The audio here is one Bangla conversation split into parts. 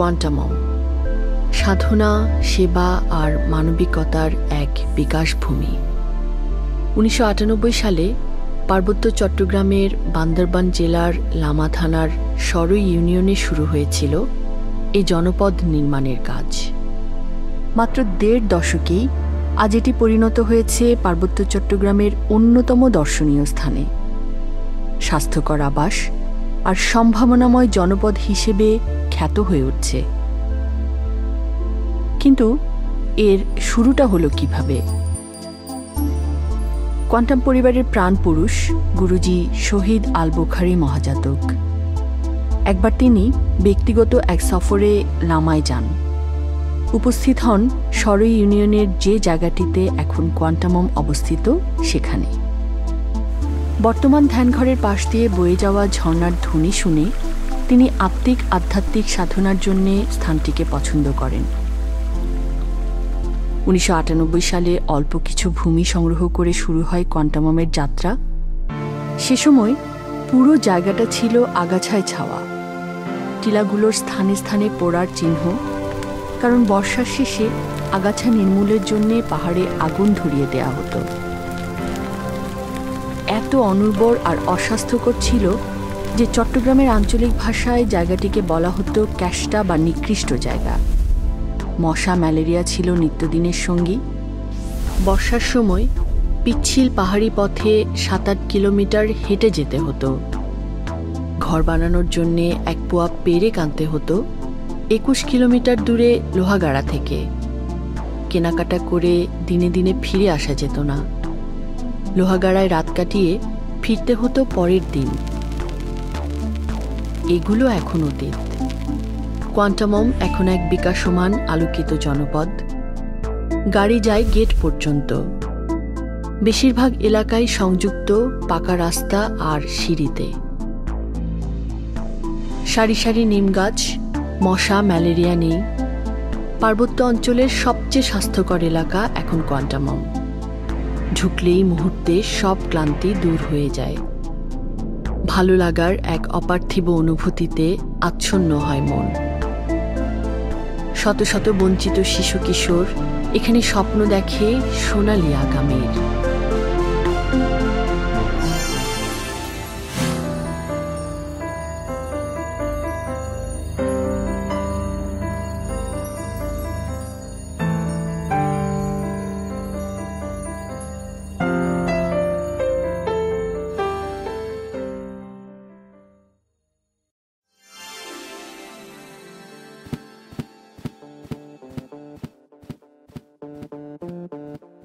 কোয়ান্টামম সাধনা, সেবা আর মানবিকতার এক বিকাশ ভূমি। 1998 সালে পার্বত্য চট্টগ্রামের বান্দরবান জেলার লামা থানার সরই ইউনিয়নে শুরু হয়েছিল এই জনপদ নির্মাণের কাজ। মাত্র 1.5 দশকেই আজ এটি পরিণত হয়েছে পার্বত্য চট্টগ্রামের অন্যতম দর্শনীয় স্থানে, স্বাস্থ্যকর আবাস আর সম্ভাবনাময় জনপদ হিসেবে খ্যাত হয়ে উঠছে। কিন্তু এর শুরুটা হলো কিভাবে? কোয়ান্টাম পরিবারের প্রাণ পুরুষ গুরুজি শহীদ আল বুখারী মহাজাতক। একবার তিনি ব্যক্তিগত এক সফরে লামায় যান। উপস্থিত হন সরই ইউনিয়নের যে জায়গাটিতে এখন কোয়ান্টামম অবস্থিত সেখানে। বর্তমান ধ্যানঘরের পাশ দিয়ে বয়ে যাওয়া ঝর্ণার ধ্বনি শুনে তিনি আত্মিক আধ্যাত্মিক সাধনার জন্য স্থানটিকে পছন্দ করেন। 1998 সালে অল্প কিছু ভূমি সংগ্রহ করে শুরু হয় কোয়ান্টামমের যাত্রা। সে সময় পুরো জায়গাটা ছিল আগাছায় ছাওয়া, টিলাগুলোর স্থানে স্থানে পোড়ার চিহ্ন, কারণ বর্ষার শেষে আগাছা নির্মূলের জন্য পাহাড়ে আগুন ধরিয়ে দেয়া হতো। এত অনুর্বর আর অস্বাস্থ্যকর ছিল যে চট্টগ্রামের আঞ্চলিক ভাষায় জায়গাটিকে বলা হতো ক্যাশটা বা নিকৃষ্ট জায়গা। মশা, ম্যালেরিয়া ছিল নিত্যদিনের সঙ্গী। বর্ষার সময় পিচ্ছিল পাহাড়ি পথে 7-8 কিলোমিটার হেঁটে যেতে হতো। ঘর বানানোর জন্যে এক পোয়া পেরেক আনতে হতো 21 কিলোমিটার দূরে লোহাগাড়া থেকে। কেনাকাটা করে দিনে দিনে ফিরে আসা যেত না। লোহাগাড়ায় রাত কাটিয়ে ফিরতে হতো পরের দিন। এগুলো এখন অতীত। কোয়ান্টামম এখন এক বিকাশমান আলোকিত জনপদ। গাড়ি যায় গেট পর্যন্ত। বেশিরভাগ এলাকায় সংযুক্ত পাকা রাস্তা আর সিঁড়িতে। সারি সারি নিম গাছ, মশা, ম্যালেরিয়া নেই। পার্বত্য অঞ্চলের সবচেয়ে স্বাস্থ্যকর এলাকা এখন কোয়ান্টামম। ঢুকলেই মুহূর্তে সব ক্লান্তি দূর হয়ে যায়। ভালো লাগার এক অপার্থিব অনুভূতিতে আচ্ছন্ন হয় মন। শত শত বঞ্চিত শিশু কিশোর এখানে স্বপ্ন দেখে সোনালি আগামীর।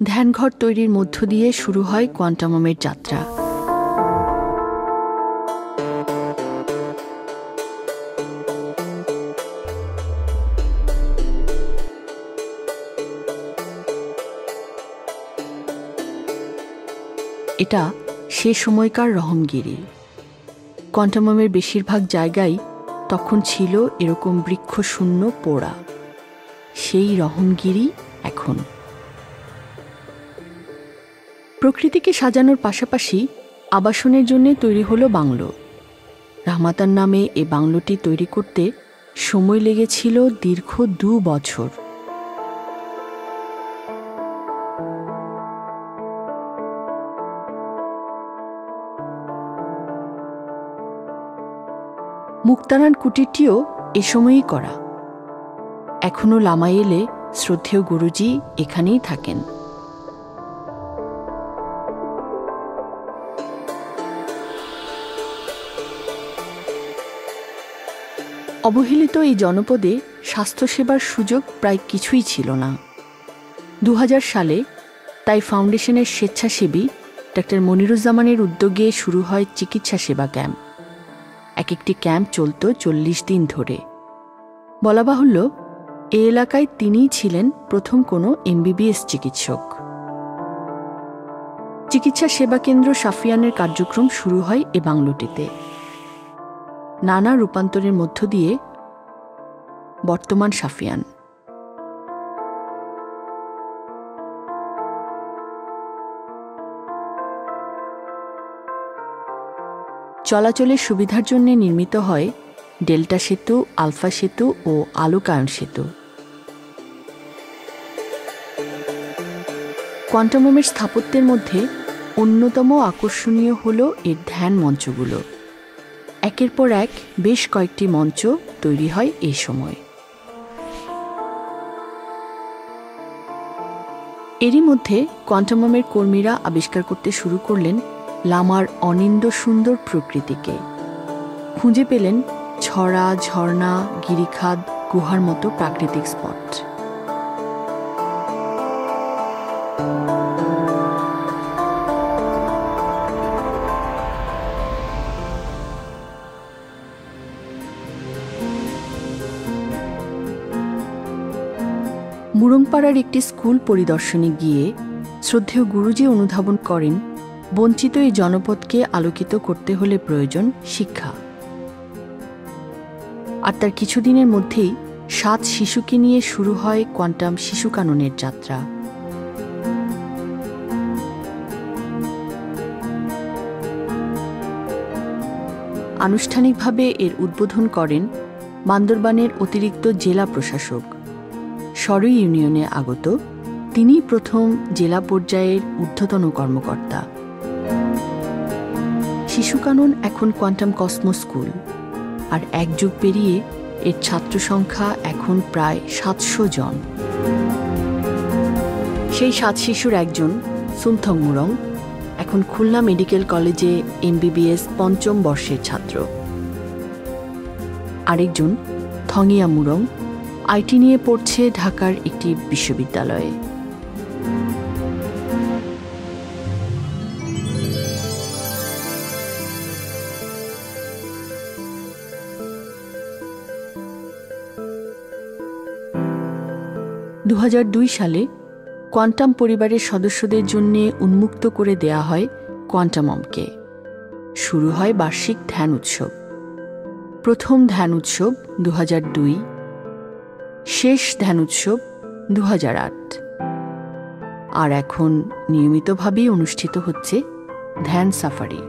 ধ্যানঘর তৈরির মধ্য দিয়ে শুরু হয় কোয়ান্টামমের যাত্রা। এটা সে সময়কার রহমগিরি। কোয়ান্টামমের বেশিরভাগ জায়গায় তখন ছিল এরকম বৃক্ষশূন্য পোড়া। সেই রহমগিরি এখন। প্রকৃতিকে সাজানোর পাশাপাশি আবাসনের জন্য তৈরি হলো বাংলো। রাহমাতার নামে এ বাংলোটি তৈরি করতে সময় লেগেছিল দীর্ঘ 2 বছর। মুক্তারান কুটিরটিও এ সময়ই করা। এখনো লামায় এলে শ্রদ্ধেয় গুরুজি এখানেই থাকেন। অবহেলিত এই জনপদে স্বাস্থ্যসেবার সুযোগ প্রায় কিছুই ছিল না। 2000 সালে তাই ফাউন্ডেশনের স্বেচ্ছাসেবী ডাক্তার মনিরুজ্জামানের উদ্যোগে শুরু হয় চিকিৎসা সেবা ক্যাম্প। এক একটি ক্যাম্প চলত 40 দিন ধরে। বলা বাহুল্য, এ এলাকায় তিনিই ছিলেন প্রথম কোনো MBBS চিকিৎসক। চিকিৎসা সেবা কেন্দ্র সাফিয়ানের কার্যক্রম শুরু হয় এ বাংলোটিতে। নানা রূপান্তরের মধ্য দিয়ে বর্তমান সাফিয়ান। চলাচলের সুবিধার জন্য নির্মিত হয় ডেল্টা সেতু, আলফা সেতু ও আলোকায়ন সেতু। কোয়ান্টামোমের স্থাপত্যের মধ্যে অন্যতম আকর্ষণীয় হল এর ধ্যান মঞ্চগুলো। একের পর এক বেশ কয়েকটি মঞ্চ তৈরি হয় এই সময়। এরই মধ্যে কোয়ান্টামোমের কর্মীরা আবিষ্কার করতে শুরু করলেন লামার অনিন্দ্য সুন্দর প্রকৃতিকে। খুঁজে পেলেন ছড়া, ঝর্ণা, গিরিখাত, গুহার মতো প্রাকৃতিক স্পট। মুরংপাড়ার একটি স্কুল পরিদর্শনে গিয়ে শ্রদ্ধেয় গুরুজি অনুধাবন করেন, বঞ্চিত এই জনপদকে আলোকিত করতে হলে প্রয়োজন শিক্ষা। আর তার কিছুদিনের মধ্যেই 7 শিশুকে নিয়ে শুরু হয় কোয়ান্টাম শিশু কাননের যাত্রা। আনুষ্ঠানিকভাবে এর উদ্বোধন করেন বান্দরবানের অতিরিক্ত জেলা প্রশাসক, সরই ইউনিয়নে আগত। তিনি প্রথম জেলা পর্যায়ের ঊর্ধ্বতন কর্মকর্তা। শিশু কানন এখন কোয়ান্টাম কসমোস স্কুল, আর এক যুগ পেরিয়ে এর ছাত্র সংখ্যা এখন প্রায় 700 জন। সেই 7 শিশুর একজন সুমথং মুরং এখন খুলনা মেডিকেল কলেজে MBBS 5ম বর্ষের ছাত্র। আরেকজন থংইয়া মুরং IT নিয়ে পড়ছে ঢাকার একটি বিশ্ববিদ্যালয়ে। সালে কোয়ান্টাম পরিবারের সদস্যদের জন্য উন্মুক্ত করে দেয়া হয় কোয়ান্টামমকে। শুরু হয় বার্ষিক ধ্যান উৎসব। প্রথম ধ্যান উৎসব 2002, শেষ ধ্যান উৎসব 2008, আর এখন নিয়মিতভাবেই অনুষ্ঠিত হচ্ছে ধ্যান সাফারি।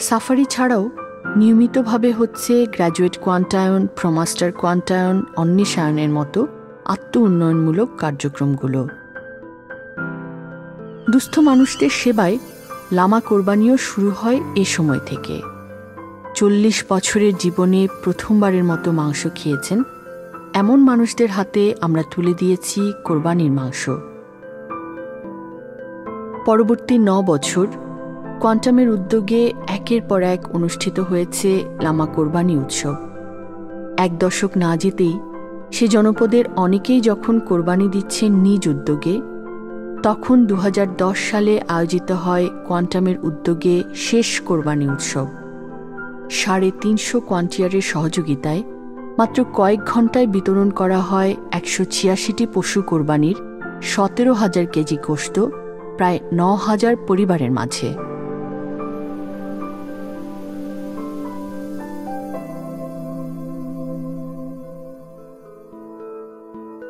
সাফারি ছাড়াও নিয়মিতভাবে হচ্ছে গ্র্যাজুয়েট কোয়ান্টায়ন, প্রমাস্টার কোয়ান্টায়ন, অন্বেষায়নের মতো আত্ম উন্নয়নমূলক কার্যক্রমগুলো। দুস্থ মানুষদের সেবায় লামা কোরবানিও শুরু হয় এ সময় থেকে। 40 বছরের জীবনে প্রথমবারের মতো মাংস খেয়েছেন এমন মানুষদের হাতে আমরা তুলে দিয়েছি কোরবানির মাংস। পরবর্তী 9 বছর কোয়ান্টামের উদ্যোগে একের পর এক অনুষ্ঠিত হয়েছে লামা কোরবানি উৎসব। 1 দশক না যেতেই সে জনপদের অনেকেই যখন কোরবানি দিচ্ছেন নিজ উদ্যোগে, তখন 2010 সালে আয়োজিত হয় কোয়ান্টামের উদ্যোগে শেষ কোরবানি উৎসব। 350 কোয়ান্টিয়ারের সহযোগিতায় মাত্র কয়েক ঘন্টায় বিতরণ করা হয় 186টি পশু কোরবানির 17,000 কেজি গোশত প্রায় 9,000 পরিবারের মাঝে।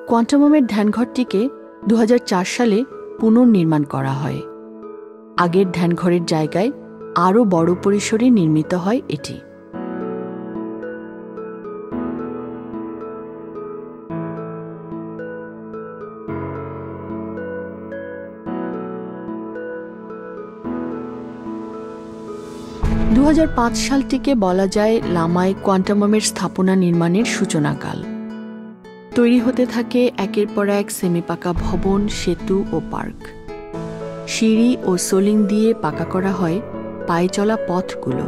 কোয়ান্টামমের ধ্যানঘরটিকে 2004 সালে পুনর্নির্মাণ করা হয়। আগের ধ্যানঘরের জায়গায় আরও বড় পরিসরে নির্মিত হয় এটি। সালটিকে বলা যায় লামায় কোয়ান্টামমের স্থাপনা নির্মাণের সূচনাকাল। তৈরি হতে থাকে একের পর এক সেমিপাকা ভবন, সেতু ও পার্ক। সিঁড়ি ও সোলিং দিয়ে পাকা করা হয় পায়ে চলা পথগুলো।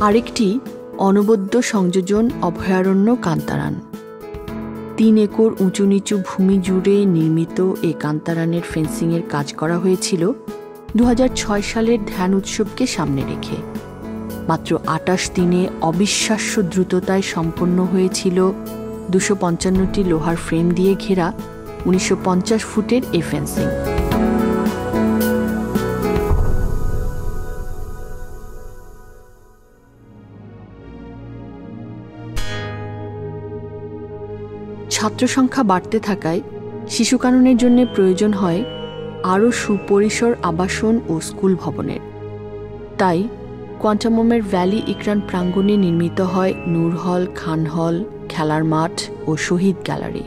আরেকটি অনবদ্য সংযোজন অভয়ারণ্য কান্তারান। 3 একর উঁচু নিচু ভূমি জুড়ে নির্মিত এই কান্তারানের ফেন্সিংয়ের কাজ করা হয়েছিল 2006 সালের ধ্যান উৎসবকে সামনে রেখে। মাত্র 28 দিনে অবিশ্বাস্য দ্রুততায় সম্পন্ন হয়েছিল 255টি লোহার ফ্রেম দিয়ে ঘেরা 1950 ফুটের এই ফেন্সিং। ছাত্র সংখ্যা বাড়তে থাকায় শিশু কাননের জন্য প্রয়োজন হয় আরও সুপরিসর আবাসন ও স্কুল ভবনের। তাই কোয়ান্টামমের ভ্যালি ইকরান প্রাঙ্গণে নির্মিত হয় নূর হল, খান হল, খেলার মাঠ ও শহীদ গ্যালারি।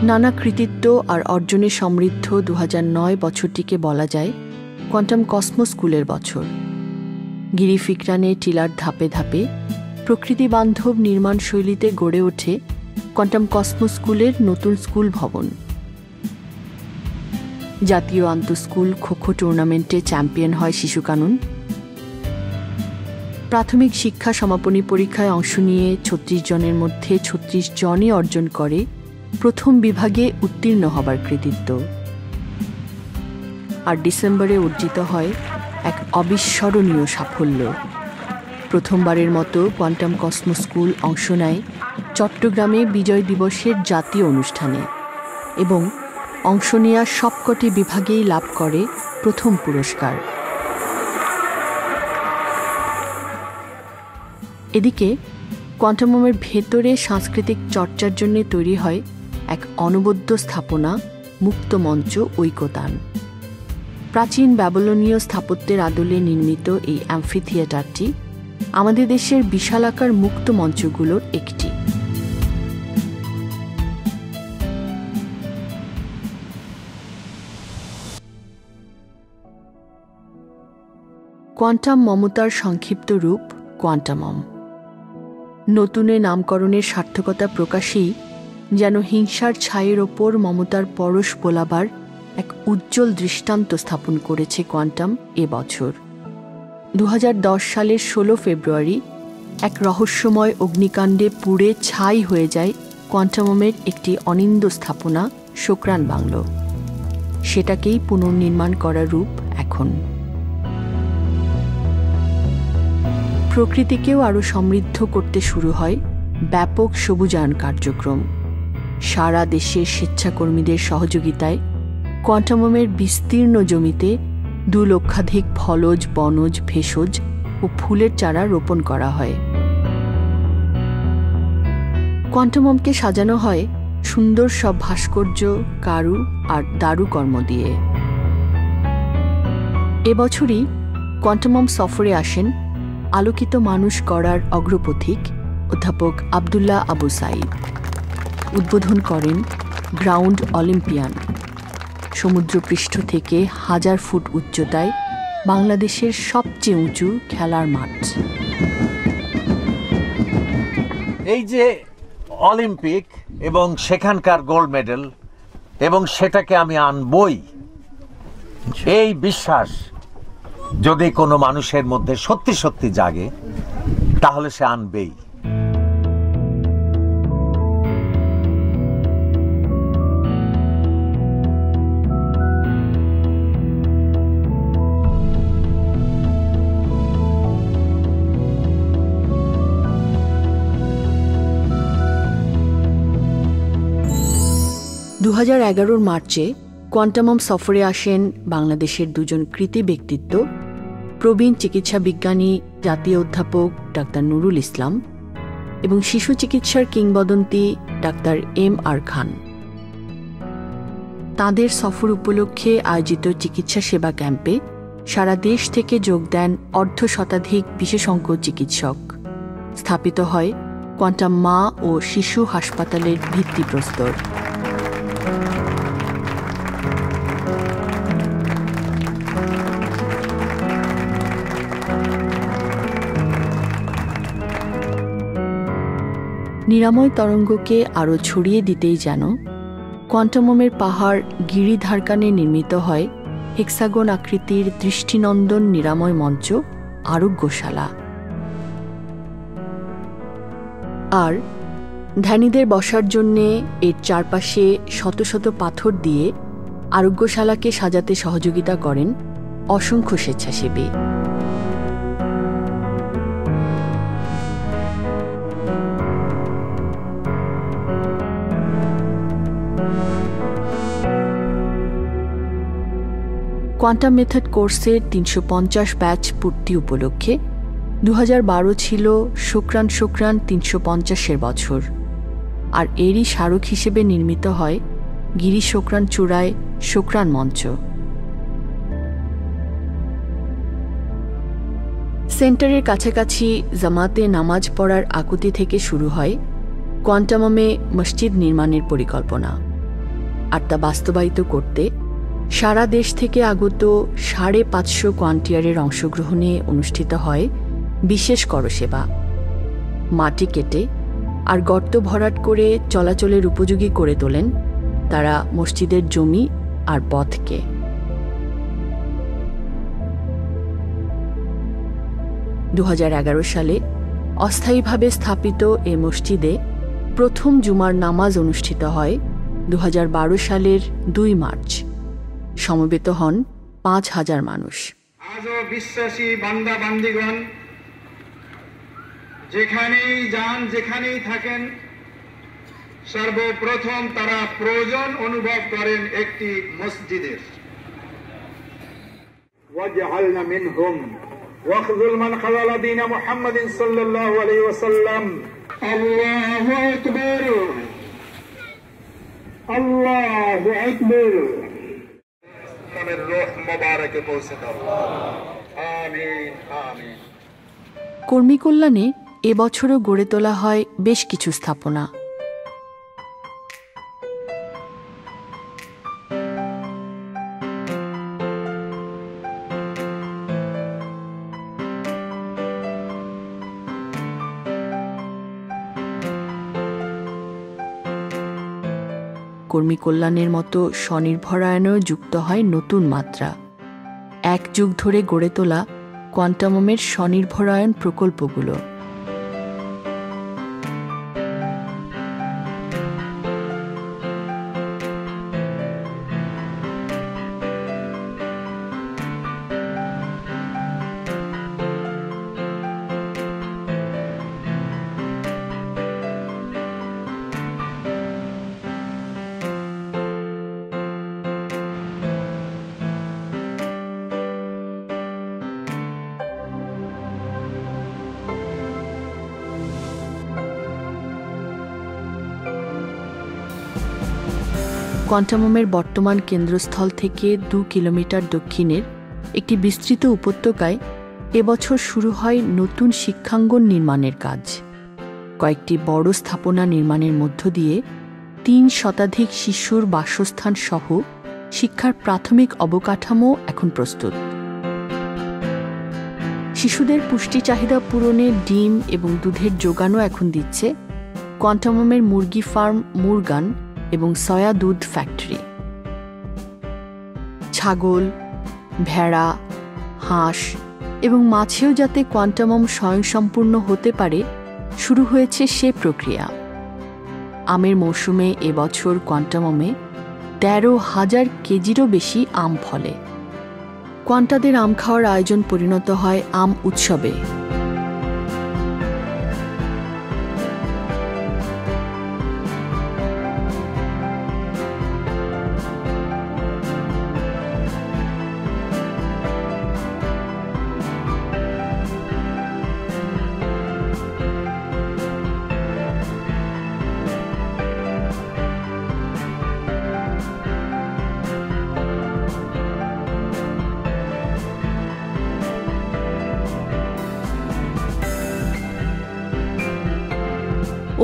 নানা কৃতিত্ব আর অর্জনে সমৃদ্ধ 2009 বছরটিকে বলা যায় কোয়ান্টাম কসমোস স্কুলের বছর। গিরিফ ইকরানে টিলার ধাপে ধাপে প্রকৃতি বান্ধব নির্মাণ শৈলীতে গড়ে ওঠে কোয়ান্টাম কসমোস স্কুলের নতুন স্কুল ভবন। জাতীয় আন্তঃস্কুল খো-খো টুর্নামেন্টে চ্যাম্পিয়ন হয় শিশু কানন। প্রাথমিক শিক্ষা সমাপনী পরীক্ষায় অংশ নিয়ে 36 জনের মধ্যে 36 জনই অর্জন করে প্রথম বিভাগে উত্তীর্ণ হবার কৃতিত্ব। আর ডিসেম্বরে অর্জিত হয় এক অবিস্মরণীয় সাফল্য। প্রথমবারের মতো কোয়ান্টাম কসমোস স্কুল অংশ নেয় চট্টগ্রামে বিজয় দিবসের জাতীয় অনুষ্ঠানে এবং অংশ নেওয়া সবকটি বিভাগেই লাভ করে প্রথম পুরস্কার। এদিকে কোয়ান্টামমের ভেতরে সাংস্কৃতিক চর্চার জন্য তৈরি হয় এক অনবদ্য স্থাপনা মুক্ত মঞ্চ ঐকতান। প্রাচীন ব্যাবিলনীয় স্থাপত্যের আদলে নির্মিত এই অ্যাম্ফি থিয়েটারটি আমাদের দেশের বিশালাকার মুক্ত মঞ্চগুলোর একটি। কোয়ান্টাম মমতার সংক্ষিপ্ত রূপ কোয়ান্টামম। নতুনে নামকরণের সার্থকতা প্রকাশেই যেন হিংসার ছায়ের ওপর মমতার পরশ বোলাবার এক উজ্জ্বল দৃষ্টান্ত স্থাপন করেছে কোয়ান্টাম এবছর। 2010 সালের 16 ফেব্রুয়ারি এক রহস্যময় অগ্নিকাণ্ডে পুড়ে ছাই হয়ে যায় কোয়ান্টামমের একটি অনিন্দ্য স্থাপনা শোকরান বাংলো। সেটাকেই পুনর্নির্মাণ করার রূপ এখন। প্রকৃতিকেও আরও সমৃদ্ধ করতে শুরু হয় ব্যাপক সবুজায়ন কার্যক্রম। সারা দেশের স্বেচ্ছাকর্মীদের সহযোগিতায় কোয়ান্টামমের বিস্তীর্ণ জমিতে 2 লক্ষাধিক ফলজ, বনজ, ভেষজ ও ফুলের চারা রোপণ করা হয়। কোয়ান্টামমকে সাজানো হয় সুন্দর সব ভাস্কর্য, কারু আর দারুকর্ম দিয়ে। এবছরই কোয়ান্টামম সফরে আসেন আলোকিত মানুষ গড়ার অগ্রপথিক অধ্যাপক আবদুল্লাহ আবু সাঈদ। উদ্বোধন করেন গ্রাউন্ড অলিম্পিয়ান, সমুদ্রপৃষ্ঠ থেকে 1000 ফুট উচ্চতায় বাংলাদেশের সবচেয়ে উঁচু খেলার মাঠ। এই যে অলিম্পিক এবং সেখানকার গোল্ড মেডেল, এবং সেটাকে আমি আনবই, এই বিশ্বাস যদি কোনো মানুষের মধ্যে সত্যি সত্যি জাগে তাহলে সে আনবেই। দু 2011 মার্চে কোয়ান্টামম সফরে আসেন বাংলাদেশের দুজন কৃতি ব্যক্তিত্ব, প্রবীণ চিকিৎসা বিজ্ঞানী জাতীয় অধ্যাপক ডাক্তার নুরুল ইসলাম এবং শিশু চিকিৎসার কিংবদন্তি ডাক্তার MR খান। তাঁদের সফর উপলক্ষে আয়োজিত চিকিৎসা সেবা ক্যাম্পে সারা দেশ থেকে যোগ দেন 1/2 বিশেষজ্ঞ চিকিৎসক। স্থাপিত হয় কোয়ান্টাম মা ও শিশু হাসপাতালের ভিত্তিপ্রস্তর। নিরাময় তরঙ্গকে আরও ছড়িয়ে দিতেই যেন কোয়ান্টামমের পাহাড় গিরিধারকানে নির্মিত হয় হেক্সাগন আকৃতির দৃষ্টিনন্দন নিরাময় মঞ্চ আরোগ্যশালা। আর ধ্যানীদের বসার জন্যে এর চারপাশে শত শত পাথর দিয়ে আরোগ্যশালাকে সাজাতে সহযোগিতা করেন অসংখ্য স্বেচ্ছাসেবী। কোয়ান্টাম মেথড কোর্সের 350 ব্যাচ পূর্তি উপলক্ষে 2012 ছিল শুক্রান 350-এর বছর, আর এরই স্মারক হিসেবে নির্মিত হয় গিরি শুক্রান চূড়ায় শুক্রান মঞ্চ। সেন্টারের কাছাকাছি জামাতে নামাজ পড়ার আকুতি থেকে শুরু হয় কোয়ান্টামমে মসজিদ নির্মাণের পরিকল্পনা, আর তা বাস্তবায়িত করতে সারা দেশ থেকে আগত 550 কোয়ান্টিয়ারের অংশগ্রহণে অনুষ্ঠিত হয় বিশেষ করসেবা। মাটি কেটে আর গর্ত ভরাট করে চলাচলের উপযোগী করে তোলেন তারা মসজিদের জমি আর পথকে। দু 2011 সালে অস্থায়ীভাবে স্থাপিত এ মসজিদে প্রথম জুমার নামাজ অনুষ্ঠিত হয় 2012 সালের 2 মার্চ। সমবেত হন 5000 মানুষ। আজও বিশ্বাসী বান্দা বান্দিগণ যেখানেই যান, যেখানেই থাকেন, সর্বপ্রথম তারা প্রয়োজন অনুভব করেন একটি মসজিদের। ওয়াজআলনা মিনহুম ওয়াখযুল মান খাযালা দীন মুহাম্মাদিন সাল্লাল্লাহু আলাইহি ওয়াসাল্লাম। আল্লাহু আকবার, আল্লাহু আকবার। কর্মী কল্যাণে এবছরও গড়ে তোলা হয় বেশ কিছু স্থাপনা। কর্মী কল্যাণের মতো স্বনির্ভরায়নেও যুক্ত হয় নতুন মাত্রা। 1 যুগ ধরে গড়ে তোলা কোয়ান্টামমের স্বনির্ভরায়ন প্রকল্পগুলো। কোয়ান্টামমের বর্তমান কেন্দ্রস্থল থেকে 2 কিলোমিটার দক্ষিণের একটি বিস্তৃত উপত্যকায় এবছর শুরু হয় নতুন শিক্ষাঙ্গন নির্মাণের কাজ। কয়েকটি বড় স্থাপনা নির্মাণের মধ্য দিয়ে ৩ শতাধিক শিশুর বাসস্থান সহ শিক্ষার প্রাথমিক অবকাঠামো এখন প্রস্তুত। শিশুদের পুষ্টি চাহিদা পূরণে ডিম এবং দুধের যোগানও এখন দিচ্ছে কোয়ান্টামমের মুরগি ফার্ম মুরগান এবং সয়া দুধ ফ্যাক্টরি। ছাগল, ভেড়া, হাঁস এবং মাছেও যাতে কোয়ান্টামম স্বয়ংসম্পূর্ণ হতে পারে, শুরু হয়েছে সে প্রক্রিয়া। আমের মৌসুমে এবছর কোয়ান্টামমে ১৩,০০০ কেজিরও বেশি আম ফলে। কোয়ান্টাদের আম খাওয়ার আয়োজন পরিণত হয় আম উৎসবে।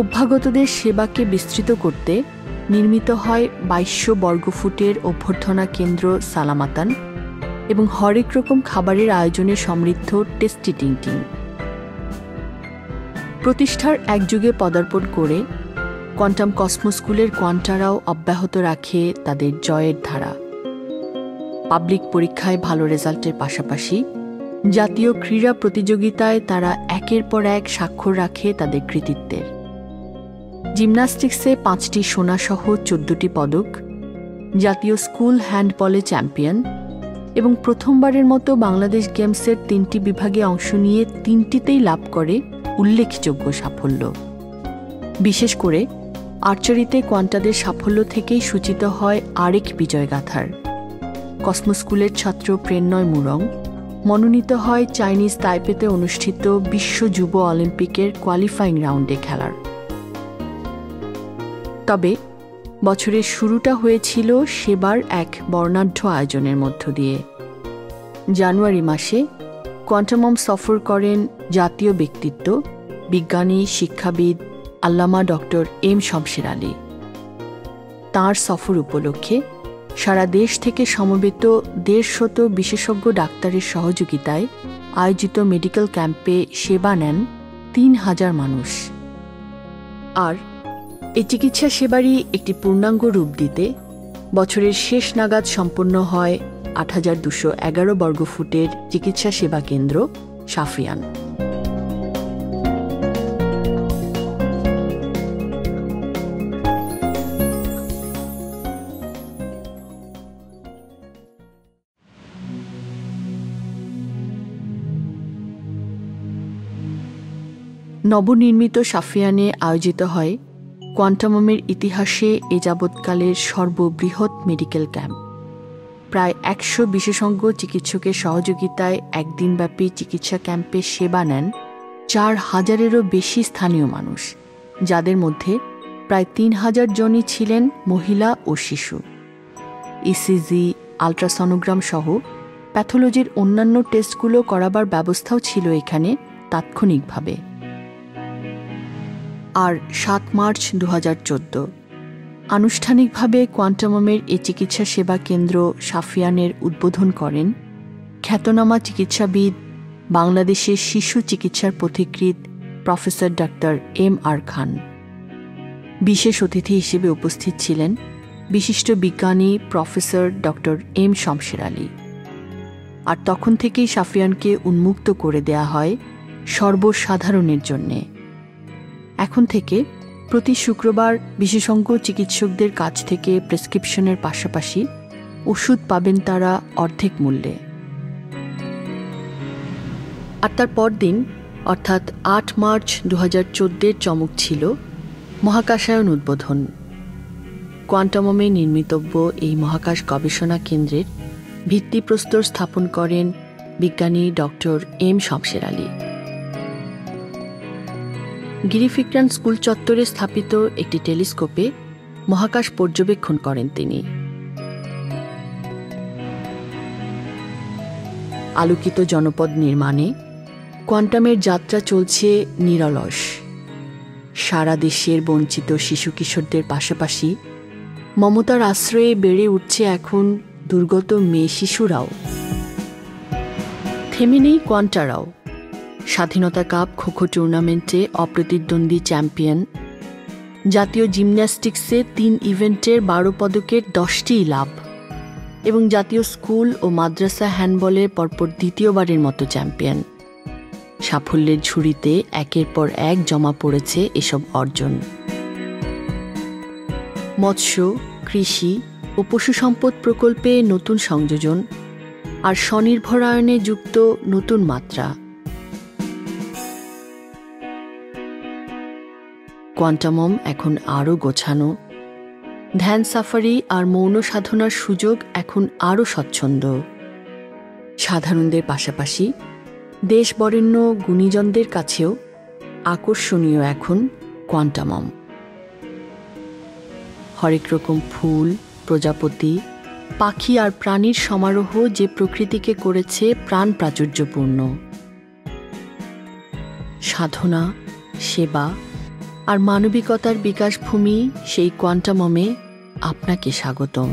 অভ্যাগতদের সেবাকে বিস্তৃত করতে নির্মিত হয় ২২০০ বর্গফুটের অভ্যর্থনা কেন্দ্র সালামাতান এবং হরেক রকম খাবারের আয়োজনে সমৃদ্ধ টেস্টি টিংটিং। প্রতিষ্ঠার একযুগে পদার্পণ করে কোয়ান্টাম কসমো স্কুলের কোয়ান্টারাও অব্যাহত রাখে তাদের জয়ের ধারা। পাবলিক পরীক্ষায় ভালো রেজাল্টের পাশাপাশি জাতীয় ক্রীড়া প্রতিযোগিতায় তারা একের পর এক স্বাক্ষর রাখে তাদের কৃতিত্বের। জিমন্যাস্টিক্সে ৫টি সোনাসহ ১৪টি পদক, জাতীয় স্কুল হ্যান্ডবলে চ্যাম্পিয়ন এবং প্রথমবারের মতো বাংলাদেশ গেমসের ৩টি বিভাগে অংশ নিয়ে ৩টিতেই লাভ করে উল্লেখযোগ্য সাফল্য। বিশেষ করে আর্চারিতে কোয়ান্টাদের সাফল্য থেকেই সূচিত হয় আরেক বিজয়গাথার। কসমো স্কুলের ছাত্র প্রেরণয় মুরং মনোনীত হয় চাইনিজ তাইপেতে অনুষ্ঠিত বিশ্ব যুব অলিম্পিকের কোয়ালিফাইং রাউন্ডে খেলার। তবে বছরের শুরুটা হয়েছিল সেবার এক বর্ণাঢ্য আয়োজনের মধ্য দিয়ে। জানুয়ারি মাসে কোয়ান্টামম সফর করেন জাতীয় ব্যক্তিত্ব, বিজ্ঞানী, শিক্ষাবিদ আল্লামা ডক্টর এম শমশের আলী। তাঁর সফর উপলক্ষে সারা দেশ থেকে সমবেত ১৫০ বিশেষজ্ঞ ডাক্তারের সহযোগিতায় আয়োজিত মেডিকেল ক্যাম্পে সেবা নেন ৩,০০০ মানুষ। আর এই চিকিৎসা সেবারই একটি পূর্ণাঙ্গ রূপ দিতে বছরের শেষ নাগাদ সম্পন্ন হয় ৮,২১১ বর্গফুটের চিকিৎসা সেবা কেন্দ্র সাফিয়ান। নবনির্মিত সাফিয়ানে আয়োজিত হয় কোয়ান্টামমের ইতিহাসে এ যাবৎকালের সর্ববৃহৎ মেডিকেল ক্যাম্প। প্রায় ১০০ বিশেষজ্ঞ চিকিৎসকের সহযোগিতায় একদিনব্যাপী চিকিৎসা ক্যাম্পে সেবা নেন ৪,০০০-এরও বেশি স্থানীয় মানুষ, যাদের মধ্যে প্রায় ৩,০০০ জনই ছিলেন মহিলা ও শিশু। ইসিজি, আলট্রাসনোগ্রাম সহ প্যাথোলজির অন্যান্য টেস্টগুলো করাবার ব্যবস্থাও ছিল এখানে তাৎক্ষণিকভাবে। আর ৭ মার্চ ২০১৪ আনুষ্ঠানিকভাবে কোয়ান্টামমের এই চিকিৎসা সেবা কেন্দ্র সাফিয়ানের উদ্বোধন করেন খ্যাতনামা চিকিৎসাবিদ, বাংলাদেশের শিশু চিকিৎসার পথিকৃৎ প্রফেসর ডক্টর এম.আর. খান। বিশেষ অতিথি হিসেবে উপস্থিত ছিলেন বিশিষ্ট বিজ্ঞানী professor doctor M Shamsher Ali. আর তখন থেকেই সাফিয়ানকে উন্মুক্ত করে দেয়া হয় সর্বসাধারণের জন্যে। এখন থেকে প্রতি শুক্রবার বিশেষজ্ঞ চিকিৎসকদের কাছ থেকে প্রেসক্রিপশনের পাশাপাশি ওষুধ পাবেন তারা অর্ধেক মূল্যে। আর তার পরদিন অর্থাৎ ৮ মার্চ ২০১৪ চমক ছিল মহাকাশায়ন উদ্বোধন। কোয়ান্টামমে নির্মিতব্য এই মহাকাশ গবেষণা কেন্দ্রের ভিত্তিপ্রস্তর স্থাপন করেন বিজ্ঞানী ডক্টর এম শমশের আলী। গিরিফিকরান স্কুল চত্বরে স্থাপিত একটি টেলিস্কোপে মহাকাশ পর্যবেক্ষণ করেন তিনি। আলোকিত জনপদ নির্মাণে কোয়ান্টামের যাত্রা চলছে নিরলস। সারা দেশের বঞ্চিত শিশু কিশোরদের পাশাপাশি মমতার আশ্রয়ে বেড়ে উঠছে এখন দুর্গত মেয়ে শিশুরাও। থেমে নেই কোয়ান্টারাও। স্বাধীনতা কাপ খোখো টুর্নামেন্টে অপ্রতিদ্বন্দ্বী চ্যাম্পিয়ন, জাতীয় জিমন্যাস্টিক্সে 3 ইভেন্টের 12 পদকের 10টিই লাভ এবং জাতীয় স্কুল ও মাদ্রাসা হ্যান্ডবলের পরপর দ্বিতীয়বারের মতো চ্যাম্পিয়ন। সাফল্যের ঝুড়িতে একের পর এক জমা পড়েছে এসব অর্জন। মৎস্য, কৃষি ও পশু সম্পদ প্রকল্পে নতুন সংযোজন আর স্বনির্ভরায়নে যুক্ত নতুন মাত্রা। কোয়ান্টামম এখন আরও গোছানো। ধ্যান সাফারি আর মৌন সাধনার সুযোগ এখন আরও স্বচ্ছন্দ। সাধারণদের পাশাপাশি দেশ বরেণ্য গুণীজনদের কাছেও আকর্ষণীয় এখন কোয়ান্টামম। হরেক রকম ফুল, প্রজাপতি, পাখি আর প্রাণীর সমারোহ যে প্রকৃতিকে করেছে প্রাণ প্রাচুর্যপূর্ণ। সাধনা, সেবা আর মানবিকতার বিকাশভূমি সেই কোয়ান্টামমে আপনাকে স্বাগতম।